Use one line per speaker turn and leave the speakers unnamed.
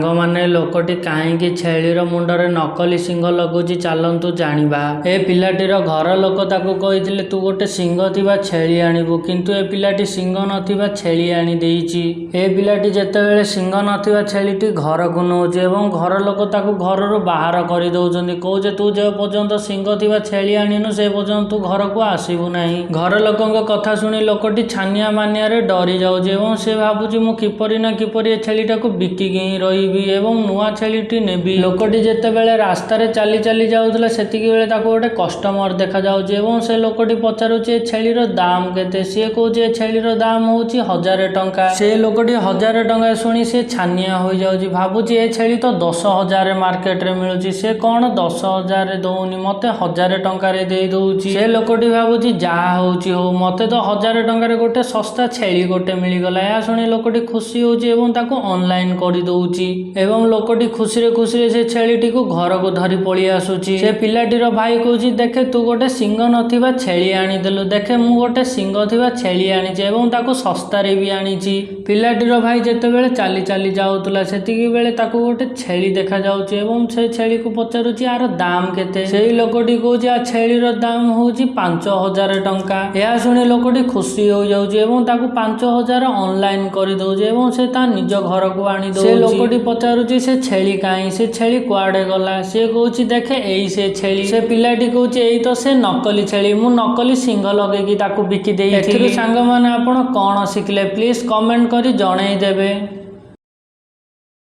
ସାଙ୍ଗମାନେ ଲୋକଟି କାହିଁକି ଛେଳିର ମୁଣ୍ଡରେ ନକଲି ଶିଙ୍ଗ ଲଗାଉଛି ଚାଲନ୍ତୁ ଜାଣିବା। ଏ ପିଲାଟିର ଘର ଲୋକ ତାକୁ କହିଥିଲେ ତୁ ଗୋଟେ ଶିଙ୍ଗ ଥିବା ଛେଳି ଆଣିବୁ, କିନ୍ତୁ ଏ ପିଲାଟି ଶିଙ୍ଗ ନଥିବା ଛେଳି ଆଣି ଦେଇଛି। ଏ ପିଲାଟି ଯେତେବେଳେ ଶିଙ୍ଗ ନଥିବା ଛେଳିଟି ଘରକୁ ନେଉଛି ଏବଂ ଘର ଲୋକ ତାକୁ ଘରରୁ ବାହାର କରିଦେଉଛନ୍ତି, କହୁଛେ ତୁ ଯେ ପର୍ଯ୍ୟନ୍ତ ଶିଙ୍ଗ ଥିବା ଛେଳି ଆଣିନୁ ସେ ପର୍ଯ୍ୟନ୍ତ ତୁ ଘରକୁ ଆସିବୁ ନାହିଁ। ଘର ଲୋକଙ୍କ କଥା ଶୁଣି ଲୋକଟି ଛାନିଆ ମାନିଆରେ ଡରି ଯାଉଛି ଏବଂ ସେ ଭାବୁଛି ମୁଁ କିପରି ନା କିପରି ଏ ଛେଳିଟାକୁ ବିକିକି ହିଁ ରହିବି ଏବଂ ନୂଆ ଛେଳିଟି ନେବି। ଲୋକଟି ଯେତେବେଳେ ରାସ୍ତାରେ ଚାଲି ଚାଲି ଯାଉଥିଲା ସେତିକି ବେଳେ ତାକୁ ଗୋଟେ କଷ୍ଟମର ଦେଖାଯାଉଛି ଏବଂ ସେ ଲୋକଟି ପଚାରୁଛି ଏ ଛେଳିର ଦାମ କେତେ? ସିଏ କହୁଛି ଏ ଛେଳିର ଦାମ ହେଉଛି 1000 ଟଙ୍କା। ସେ ଲୋକଟି 1000 ଟଙ୍କା ଶୁଣି ସେ ଛାନିଆ ହୋଇଯାଉଛି, ଭାବୁଛି ଏ ଛେଳି ତ 10,000 ମାର୍କେଟରେ ମିଳୁଛି, ସେ କ'ଣ 10,000 ଦଉନି ମତେ 1000 ଟଙ୍କାରେ ଦେଇ ଦଉଛି। ସେ ଲୋକଟି ଭାବୁଛି ଯାହା ହେଉଛି ହଉ, ମତେ ତ 1000 ଟଙ୍କାରେ ଗୋଟେ ଶସ୍ତା ଛେଳି ଗୋଟେ ମିଳିଗଲା। ଏହା ଶୁଣି ଲୋକଟି ଖୁସି ହେଉଛି ଏବଂ ତାକୁ ଅନଲାଇନ କରିଦଉଛି ଏବଂ ଲୋକଟି ଖୁସିରେ ଖୁସିରେ ସେ ଛେଳିଟିକୁ ଘରକୁ ଧରି ପଳେଇ ଆସୁଛି। ସେ ପିଲାଟିର ଭାଇ କହୁଛି ଦେଖେ ତୁ ଗୋଟେ ଶିଙ୍ଗ ନଥିବା ଛେଳି ଆଣିଦେଲୁ, ଦେଖେ ମୁଁ ଗୋଟେ ଶିଙ୍ଗ ଥିବା ଛେଳି ଆଣିଛି ଏବଂ ତାକୁ ଶସ୍ତାରେ ବି ଆଣିଛି। ପିଲାଟିର ଭାଇ ଯେତେବେଳେ ଚାଲି ଚାଲି ଯାଉଥିଲା ସେତିକି ବେଳେ ତାକୁ ଗୋଟେ ଛେଳି ଦେଖାଯାଉଛି ଏବଂ ସେ ଛେଳିକୁ ପଚାରୁଛି ଆର ଦାମ କେତେ? ସେଇ ଲୋକଟି କହୁଛି ଆ ଛେଳିର ଦାମ ହେଉଛି 5000 ଟଙ୍କା। ଏହା ଶୁଣି ଲୋକଟି ଖୁସି ହୋଇଯାଉଛି ଏବଂ ତାକୁ 5000 ଅନଲାଇନ କରିଦଉଛି ଏବଂ ସେ ତା ନିଜ ଘରକୁ ଆଣି ଦଉଛି। ସେ ଲୋକଟି ପଚାରୁଛି ସେ ଛେଳି କାହିଁ, ସେ ଛେଳି କୁଆଡେ ଗଲା? ସେ କହୁଛି ଦେଖେ ଏଇ ସେ ଛେଳି। ସେ ପିଲାଟି କହୁଛି ଏଇ ତ ସେ ନକଲି ଛେଳି, ମୁଁ ନକଲି ଶିଙ୍ଗ ଲଗେଇକି ତାକୁ ବିକି ଦେଇଥିଲି। ଏଥିରୁ ସାଙ୍ଗମାନେ ଆପଣ କ'ଣ ଶିଖିଲେ ପ୍ଲିଜ କମେଣ୍ଟ କରି ଜଣେଇ ଦେବେ।